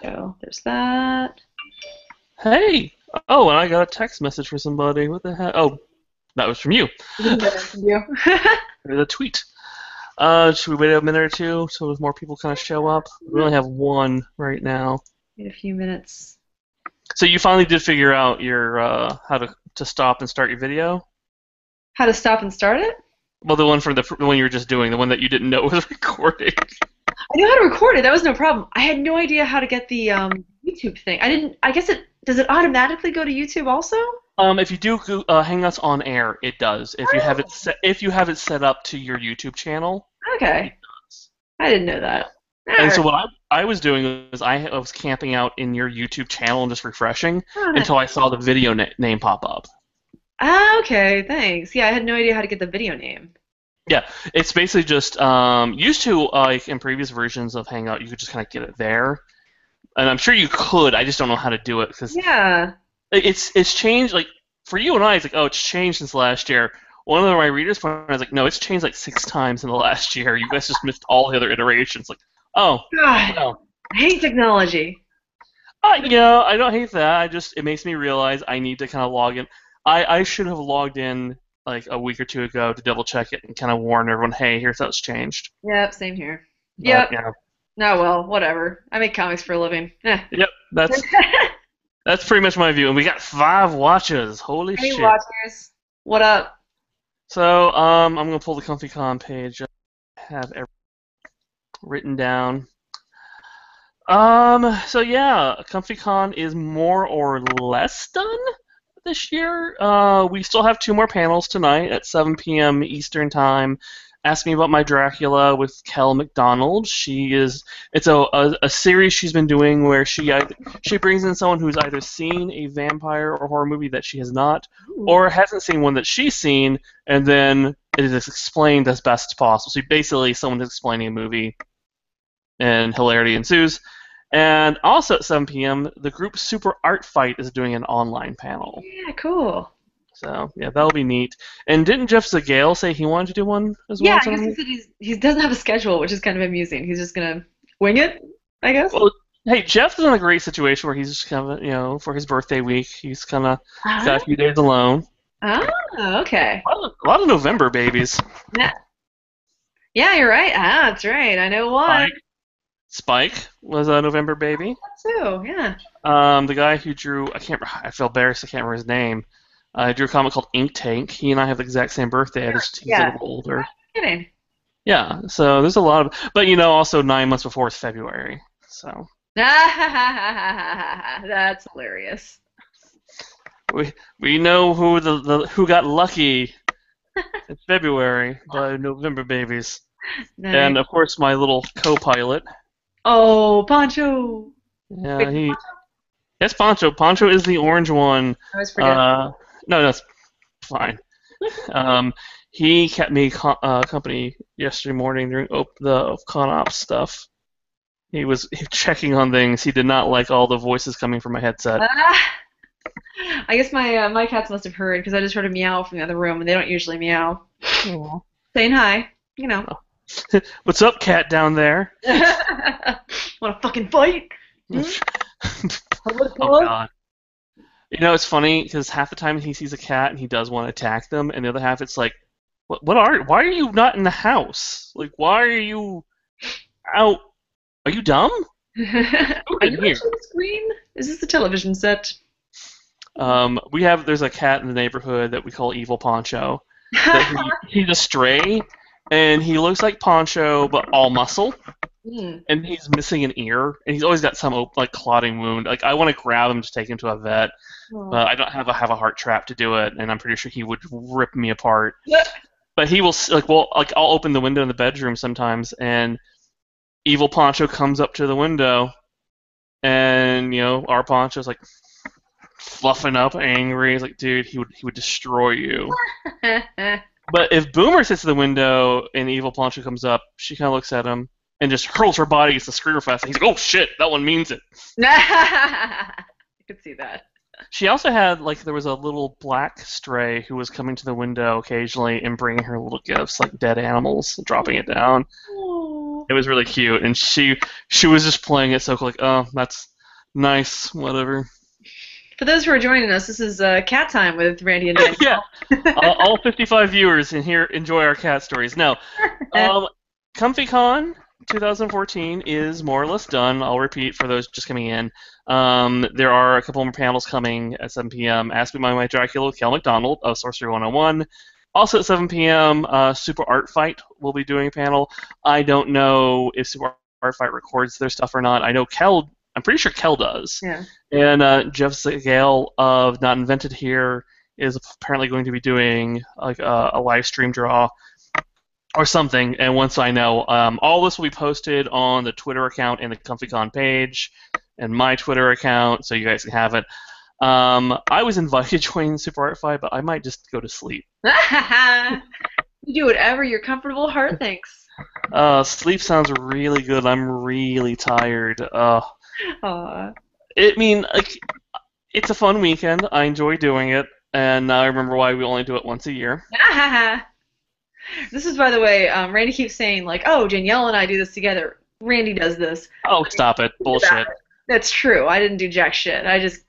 So there's that. Hey! Oh, and I got a text message from somebody. What the heck? Oh, that was from you. Didn't get it from you. There's a tweet. Should we wait a minute or two so more people kind of show up? We only have one right now. Wait a few minutes. So you finally did figure out your how to stop and start your video? How to stop and start it? Well, the one for the one you were just doing, the one that you didn't know was recording. I knew how to record it. That was no problem. I had no idea how to get the YouTube thing. I didn't. I guess it does it automatically go to YouTube also? If you do Hangouts on air, it does. If you have it set up to your YouTube channel, it Okay, does. I didn't know that. All And so right. what I was doing was I was camping out in your YouTube channel and just refreshing Oh, nice. until I saw the video name pop up. Ah, okay, thanks. Yeah, I had no idea how to get the video name. Yeah, it's basically just used to like in previous versions of Hangout, you could just kind of get it there, and I'm sure you could. I just don't know how to do it because Yeah. it's changed. Like for you and I, it's like it's changed since last year. One of my readers pointed out, I was like, no, it's changed like 6 times in the last year. You guys just missed all the other iterations. Like, oh, God, well. I hate technology. Yeah, I don't hate that. It makes me realize I need to kind of log in. I should have logged in like a week or two ago to double check it and kind of warn everyone, hey, here's how it's changed. Yep, same here. But Yep. No, well, whatever. I make comics for a living. Eh. yep, that's pretty much my view. And we got 5 watches. Holy Hey, shit. watchers. What up? So I'm gonna pull the ComfyCon page. I have everything written down. So yeah, ComfyCon is more or less done this year. We still have 2 more panels tonight at 7 p.m. Eastern Time. Ask Me About My Dracula with Kel McDonald. It's a series she's been doing where she brings in someone who's either seen a vampire or horror movie that she has not, Ooh. or hasn't seen one that she's seen, and then it is explained as best as possible. So basically, someone is explaining a movie, and hilarity ensues. And also at 7 p.m., the group Super Art Fight is doing an online panel. Yeah, cool. So yeah, that'll be neat. And didn't Jeff Zagale say he wanted to do one as Yeah, well I guess he tonight? said he doesn't have a schedule, which is kind of amusing. He's just gonna wing it, I guess. Well, hey, Jeff is in a great situation where he's just kind of, for his birthday week, he's kind of Ah, got a few days alone. okay. A lot of November babies. Yeah, yeah, you're right. Ah, that's right. I know one. Spike. Spike was a November baby. Too. Yeah. The guy who drew, I feel embarrassed, I can't remember his name. Drew a comic called Ink Tank. He and I have the exact same birthday. He's a Yeah. little older. Kidding. Yeah, so there's a lot of, but also 9 months before is February. So That's hilarious. we know who got lucky in February by November babies, Nice. and of course my little co-pilot. Oh, Pancho. Yeah, Wait, yes, Poncho. Poncho is the orange one. I always forget. No, that's fine. Um, he kept me company yesterday morning during the con ops stuff. He was checking on things. He did not like all the voices coming from my headset. Ah, I guess my cats must have heard because I just heard a meow from the other room, and they don't usually meow. Aw. Saying hi, you know. What's up, cat down there? Want to fucking fight? Hmm? Oh God. It's funny because half the time he sees a cat and he does want to attack them, and the other half it's like, why are you not in the house? Like, why are you out? Are you dumb? Who's Are in you here? watching the screen? Is this the television set? There's a cat in the neighborhood that we call Evil Poncho. He's a stray, and he looks like Poncho but all muscle, Hmm. and he's missing an ear, and he's always got some like clotting wound. Like I want to grab him to take him to a vet, Oh. but I don't have a heart trap to do it, and I'm pretty sure he would rip me apart. But he will I'll open the window in the bedroom sometimes, and Evil Poncho comes up to the window, and our Poncho's like fluffing up, angry. He's like, dude, he would destroy you. But if Boomer sits in the window and Evil Poncho comes up, she kind of looks at him and just hurls her body against the screen real fast. And he's like, oh shit, that one means it. I could see that. She also had there was a little black stray who was coming to the window occasionally and bringing her little gifts like dead animals, dropping it down. Oh. It was really cute, and she was just playing it so like, oh, that's nice, whatever. For those who are joining us, this is cat time with Randy and Yeah, Danielle. all 55 viewers in here enjoy our cat stories. No, um, ComfyCon 2014 is more or less done. I'll repeat for those just coming in. There are a couple more panels coming at 7 p.m. Ask Me My Dracula with Kel McDonald of Sorcery 101. Also at 7 p.m., Super Art Fight will be doing a panel. I don't know if Super Art Fight records their stuff or not. I know Kel. I'm pretty sure Kel does. Yeah. And Jeff Zagale of Not Invented Here is apparently going to be doing like a live stream draw or something. And once I know, all this will be posted on the Twitter account and the ComfyCon page and my Twitter account, so you guys can have it. I was invited to join Super Art Fight, but I might just go to sleep. You do whatever your comfortable heart thinks. Sleep sounds really good. I'm really tired. Aw. Like, it's a fun weekend. I enjoy doing it, and now I remember why we only do it once a year. This is, by the way, Randy keeps saying, like, oh, Danielle and I do this together. Randy does this. Oh, stop it. Bullshit. That's true. I didn't do jack shit. I just,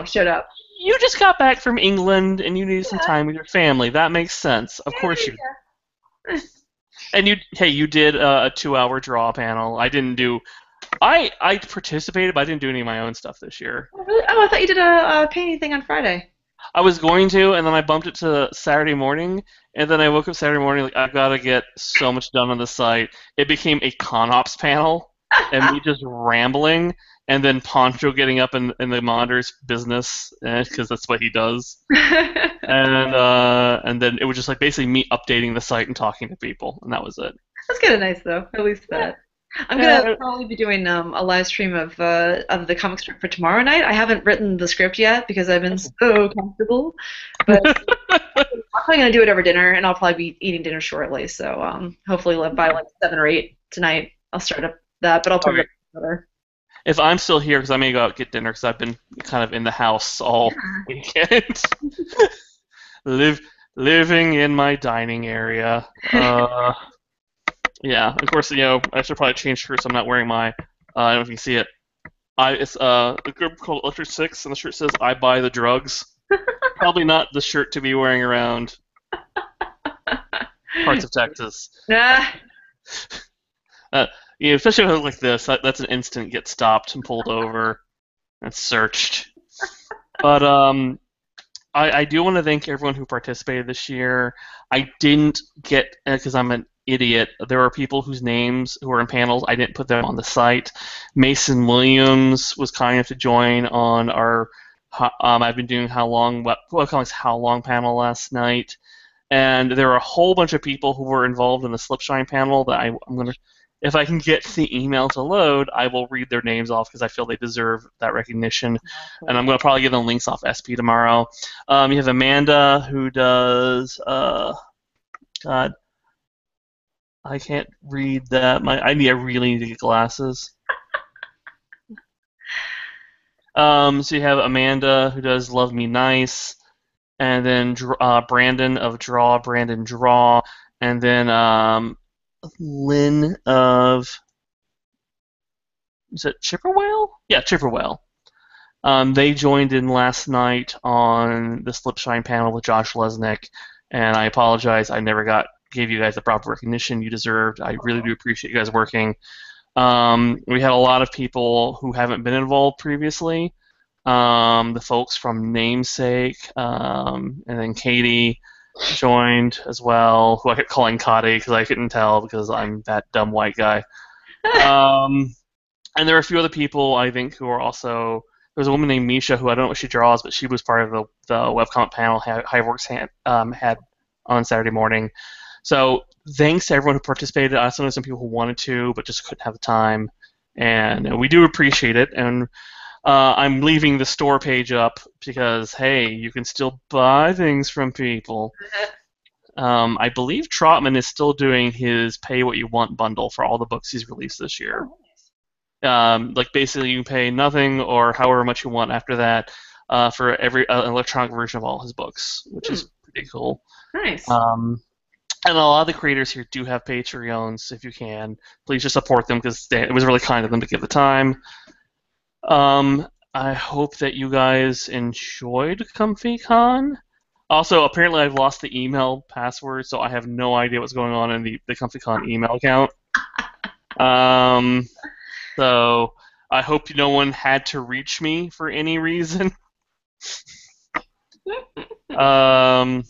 showed up. You just got back from England, and you needed some time with your family. That makes sense. Of course you. And you did a 2-hour draw panel. I didn't do. I participated, but I didn't do any of my own stuff this year. Oh, really? Oh, I thought you did a painting thing on Friday. I was going to, and then I bumped it to Saturday morning, and then I woke up Saturday morning like, I've got to get so much done on the site. It became a ConOps panel, and me just rambling, and then Poncho getting up in the monitor's business, because that's what he does. And then it was just like basically me updating the site and talking to people, and that was it. That's kind of nice, though. At least that. I'm gonna probably be doing a live stream of the comic strip for tomorrow night. I haven't written the script yet because I've been so comfortable, but I'm probably gonna do it over dinner, and I'll probably be eating dinner shortly. So hopefully by like 7 or 8 tonight, I'll start up that. But I'll put it up together. If I'm still here, because I may go out and get dinner, because I've been kind of in the house all weekend, living in my dining area. Yeah, of course, I should probably change shirts. So I'm not wearing my. I don't know if you can see it. It's a group called Electric Six, and the shirt says "I buy the drugs." Probably not the shirt to be wearing around parts of Texas. Nah. Especially if I look like this, that's an instant get stopped and pulled over and searched. But I do want to thank everyone who participated this year. I didn't get, because I'm an idiot, there are people whose names who are in panels, I didn't put them on the site. Mason Williams was kind enough to join on our, I've been doing How Long panel last night. And there are a whole bunch of people who were involved in the Slipshine panel that I'm going to, if I can get the email to load, I will read their names off because I feel they deserve that recognition. And I'm going to probably give them links off SP tomorrow. You have Amanda who does, God, I can't read that. I really need to get glasses. So you have Amanda who does Love Me Nice, and then Brandon of Brandon Draw, and then Lynn of, is it Chipperwhale? Yeah, Chipperwhale. They joined in last night on the Slipshine panel with Josh Lesnick, and I apologize, I never gave you guys the proper recognition you deserved. I really do appreciate you guys working. We had a lot of people who haven't been involved previously. The folks from Namesake, and then Katie joined as well, who I kept calling Cotty because I couldn't tell because I'm that dumb white guy. And there are a few other people, I think, who are also... There's a woman named Misha who I don't know what she draws, but she was part of the webcomic panel Hiveworks had on Saturday morning. So thanks to everyone who participated. I also know some people who wanted to but just couldn't have the time. And we do appreciate it. And I'm leaving the store page up because, hey, you can still buy things from people. I believe Trotman is still doing his pay what you want bundle for all the books he's released this year. Like basically you can pay nothing or however much you want after that for every electronic version of all his books, which is pretty cool. Nice. And a lot of the creators here do have Patreons. If you can, please just support them because it was really kind of them to give the time. I hope that you guys enjoyed ComfyCon. Also, apparently I've lost the email password, so I have no idea what's going on in the ComfyCon email account. Um, so I hope no one had to reach me for any reason. And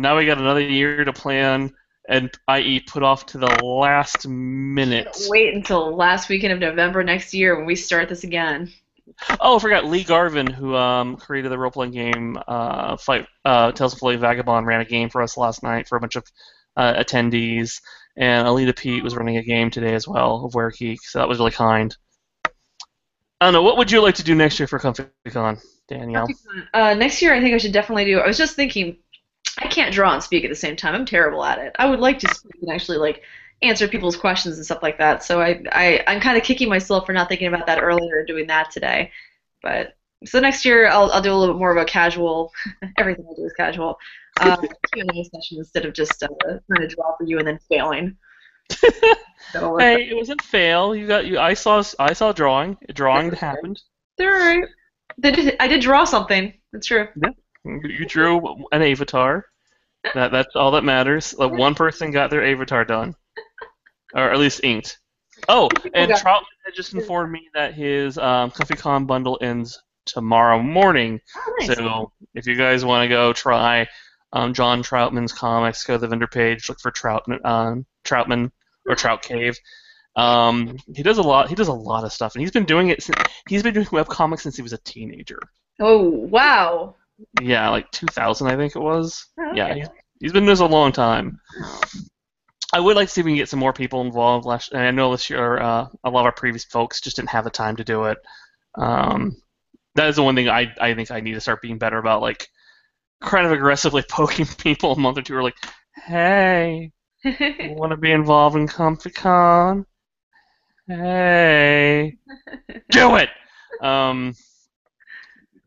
now we got another year to plan, and i.e. put off to the last minute. Wait until last weekend of November next year when we start this again. Oh, I forgot Lee Garvin, who created the role-playing game Tales of Philly Vagabond, ran a game for us last night for a bunch of attendees, and Alita Pete was running a game today as well of Were Geek, so that was really kind. I don't know, what would you like to do next year for ComfyCon, Danielle? Next year, I think I should definitely do. I was just thinking, I can't draw and speak at the same time. I'm terrible at it. I would like to speak and actually answer people's questions and stuff like that. So I'm kind of kicking myself for not thinking about that earlier, doing that today. But so next year I'll do a little bit more of a casual. Everything I do is casual. Q&A session instead of just trying to draw for you and then failing. Hey, it wasn't fail. I saw drawing. Drawing happened. They're all right. I did draw something. That's true. Yeah. You drew an avatar. That's all that matters. One person got their avatar done, or at least inked. Oh, and Troutman had just informed me that his ComfyCon bundle ends tomorrow morning. Oh, nice. So if you guys want to go try John Troutman's comics, go to the vendor page, look for Troutman or Trout Cave. He does a lot. He does a lot of stuff, and he's been doing webcomics since he was a teenager. Oh wow! Yeah, like 2000, I think it was. Oh, okay. Yeah, he's been doing this a long time. I would like to see if we can get some more people involved. And I know this year a lot of our previous folks just didn't have the time to do it. That is the one thing I think I need to start being better about, kind of aggressively poking people a month or two, or hey, you want to be involved in ComfyCon? Hey, do it!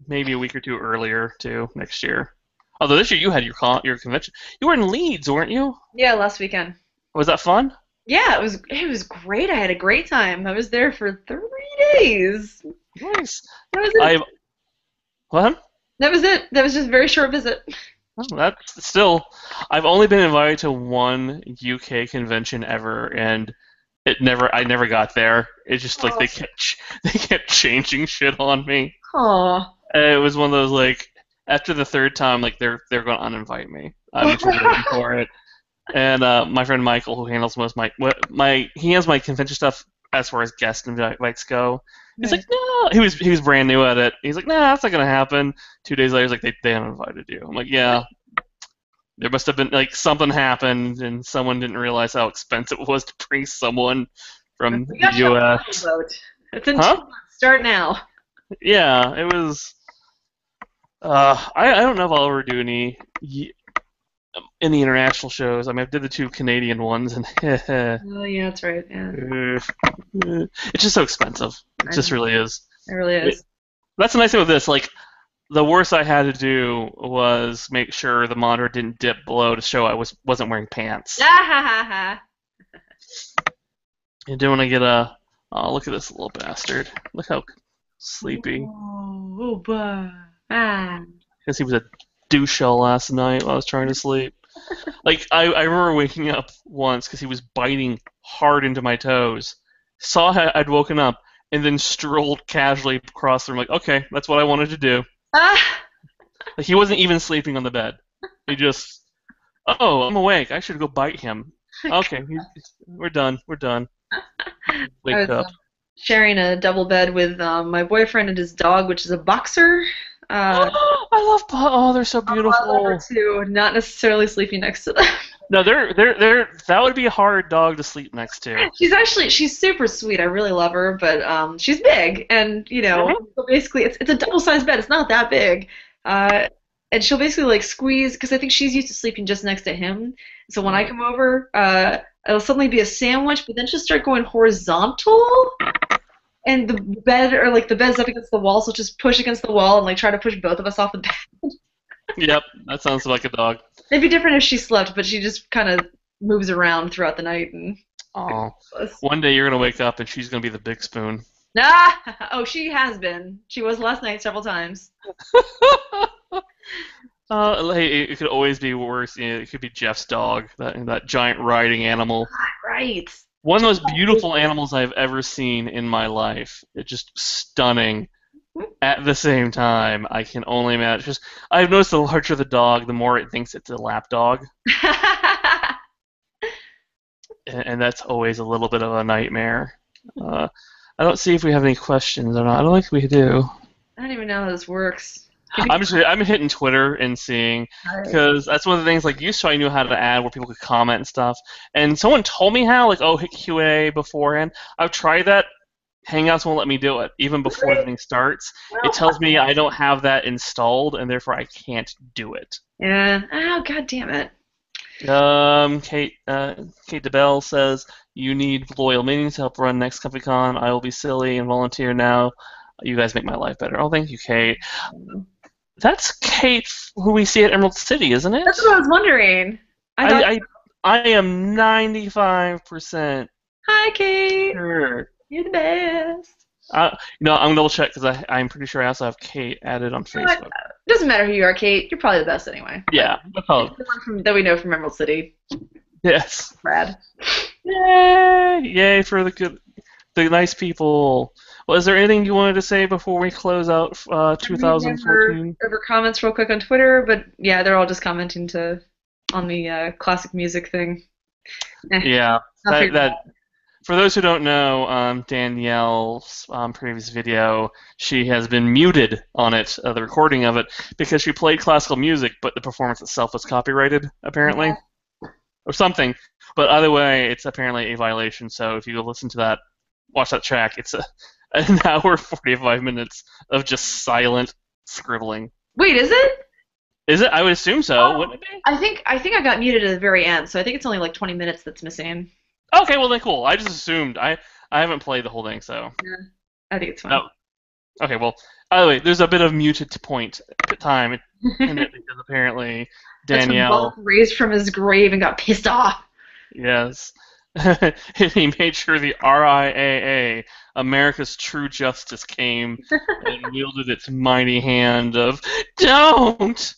Maybe a week or two earlier, too, next year. Although this year you had your convention. You were in Leeds, weren't you? Yeah, last weekend. Was that fun? Yeah, it was great. I had a great time. I was there for 3 days. Nice. That was it. What? That was it. That was just a very short visit. Well, that's still. I've only been invited to one UK convention ever, and I never got there. It's just they kept changing shit on me. Aww. It was one of those after the third time they're going to uninvite me. I'm just waiting for it. And my friend Michael, who handles most he has my convention stuff as far as guest invites go. He's like, no, he was brand new at it. He's like, nah, that's not gonna happen. 2 days later, he's like, they uninvited you. I'm like, yeah. There must have been something happened, and someone didn't realize how expensive it was to bring someone from the U.S. It's in 2 months. Start now. Yeah, it was. I don't know if I'll ever do any international shows. I mean, I did the 2 Canadian ones, and oh yeah, that's right. Yeah. It's just so expensive. It just really is. It really is. That's the nice thing with this. The worst I had to do was make sure the monitor didn't dip below to show I wasn't wearing pants. You do want to get a. Oh, look at this little bastard. Look how sleepy. Oh, Because he was a douche shell last night while I was trying to sleep. I remember waking up once because he was biting hard into my toes. Saw I'd woken up and then strolled casually across the room. Okay, that's what I wanted to do. He wasn't even sleeping on the bed. He just, oh, I'm awake. I should go bite him. Okay, we're done. Wake up. Sharing a double bed with my boyfriend and his dog, which is a boxer. I love oh, they're so beautiful. I love her too. Not necessarily sleeping next to them. No, they're that would be a hard dog to sleep next to. She's super sweet. I really love her, but she's big, and so basically it's a double-sized bed. It's not that big, and she'll basically squeeze because I think she's used to sleeping just next to him. So when I come over, it'll suddenly be a sandwich, but then she'll start going horizontal. And the bed, the bed's up against the wall, so just push against the wall and try to push both of us off the bed. Yep, that sounds like a dog. It'd be different if she slept, but she just kind of moves around throughout the night and. Oh, one day you're gonna wake up and she's gonna be the big spoon. Ah! Oh, she has been. She was last night several times. Hey, it could always be worse. You know, it could be Jeff's dog, that giant riding animal. Right. One of the most beautiful animals I've ever seen in my life. It's just stunning. At the same time, I can only imagine. Just I've noticed the larger the dog, the more it thinks it's a lap dog, and that's always a little bit of a nightmare. Uh, I don't see if we have any questions or not. I don't think we do. I don't even know how this works. I'm hitting Twitter and seeing because that's one of the things like used to I knew how to add where people could comment and stuff. And someone told me how hit Q&A beforehand. I've tried that. Hangouts won't let me do it even before the thing starts. It tells me I don't have that installed and therefore I can't do it. Yeah. Oh, god damn it. Kate DeBell says you need loyal minions to help run next ComfyCon. I will be silly and volunteer now. You guys make my life better. Oh, thank you, Kate. That's Kate, who we see at Emerald City, isn't it? That's what I was wondering. I am 95%. Hi, Kate. Sure. You're the best. I'm gonna double check because I'm pretty sure I also have Kate added on Facebook. It doesn't matter who you are, Kate. You're probably the best anyway. Yeah, the one that we know from Emerald City. Yes. Brad. Yay for the nice people. Well, is there anything you wanted to say before we close out 2014? Over comments real quick on Twitter, but yeah, they're all just commenting on the classic music thing. Yeah, that. For those who don't know, Danielle's previous video, she has been muted on it, the recording of it, because she played classical music, but the performance itself was copyrighted, apparently, or something. But either way, it's apparently a violation. So if you listen to that, watch that track, it's an hour 45 minutes of just silent scribbling. Wait, is it? Is it? I would assume so. Wouldn't it be? I think I got muted at the very end, so I think it's only like 20 minutes that's missing. Okay, well then cool. I just assumed. I haven't played the whole thing, so. Yeah, I think it's fine. Oh. Okay, well, by the way, there's a bit of muted point time in it because apparently Danielle. That's when Bulk raised from his grave and got pissed off. Yes. He made sure the RIAA, America's True Justice, came and wielded its mighty hand of don't!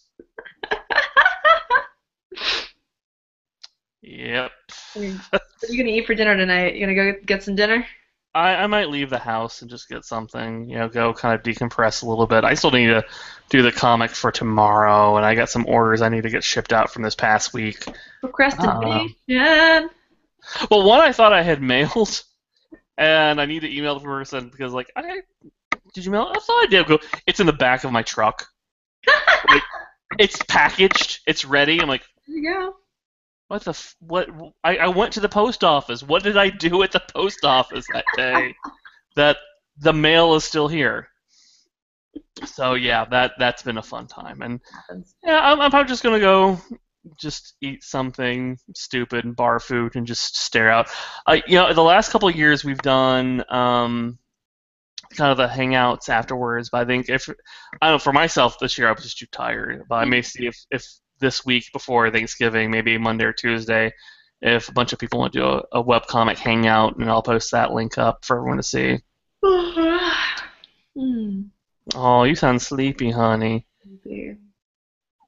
Yep. What are you going to eat for dinner tonight? You going to go get some dinner? I might leave the house and just get something, go kind of decompress a little bit. I still need to do the comic for tomorrow, and I got some orders I need to get shipped out from this past week. Procrastination. Well, one I thought I had mailed, and I need to email the person because, did you mail it? I thought I did. Go, it's in the back of my truck. It's packaged. It's ready. I'm like, there you go. What? I went to the post office. What did I do at the post office that day? That the mail is still here. So yeah, that's been a fun time, and yeah, I'm probably just gonna go just eat something stupid and bar food and just stare out. The last couple of years we've done kind of the hangouts afterwards, but I think I don't know, for myself this year I was just too tired. But I may see if this week before Thanksgiving, maybe Monday or Tuesday, if a bunch of people want to do a webcomic hangout, and I'll post that link up for everyone to see. Oh, you sound sleepy, honey.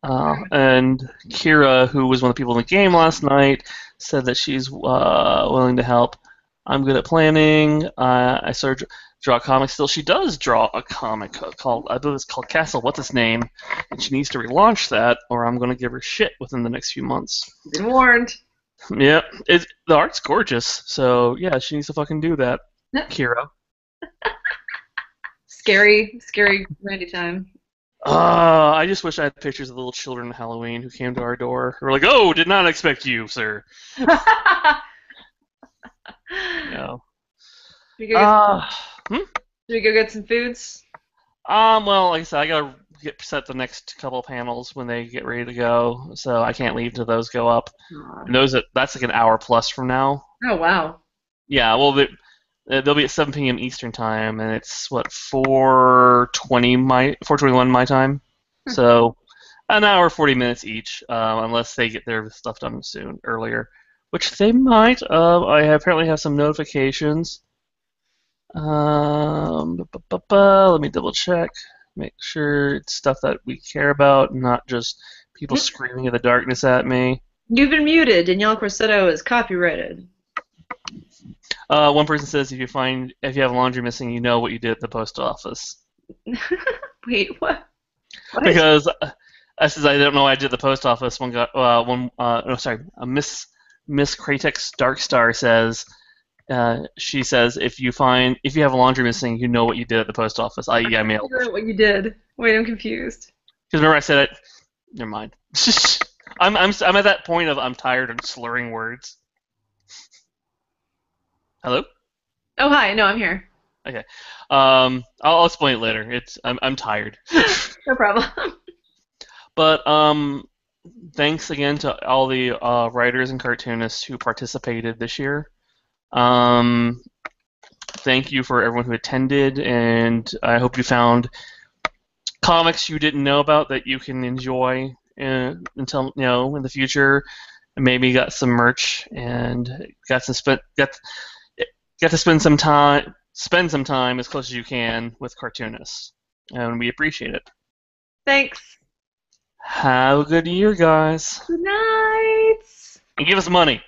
And Kira, who was one of the people in the game last night, said that she's willing to help. I'm good at planning. I started draw comics still. She does draw a comic called, I believe it's called Castle. What's its name? And she needs to relaunch that, or I'm going to give her shit within the next few months. Been warned. Yep. The art's gorgeous, so yeah, she needs to fucking do that, Kira. Scary Randy time. I just wish I had pictures of the little children on Halloween who came to our door. Who were like, "Oh, did not expect you, sir." No. Should we go get some foods? Well, like I said, I gotta set the next couple of panels when they get ready to go, so I can't leave till those go up. And that's like an hour plus from now. Oh wow. Yeah, well, they'll be at 7 p.m. Eastern time, and it's 4:21 my time. So an hour 40 minutes each, unless they get their stuff done earlier, which they might. Apparently have some notifications. Let me double check, make sure it's stuff that we care about, not just people screaming in the darkness at me. You've been muted. Danielle Corsetto is copyrighted. One person says if you have laundry missing, you know what you did at the post office. Wait, what? Because I says I don't know what I did at the post office. Miss Kratex Darkstar says. She says if you have laundry missing, you know what you did at the post office. I mailed. Figure out what you did. Wait, I'm confused. Because remember I said it. Never mind. I'm at that point of I'm tired of slurring words. Hello? Oh, hi. No, I'm here. Okay. I'll explain it later. I'm tired. No problem. But thanks again to all the writers and cartoonists who participated this year. Thank you for everyone who attended, and I hope you found comics you didn't know about that you can enjoy until in the future, and maybe got some merch and got to spend some time as close as you can with cartoonists, and we appreciate it. Thanks. Have a good year, guys. Good night. And give us money.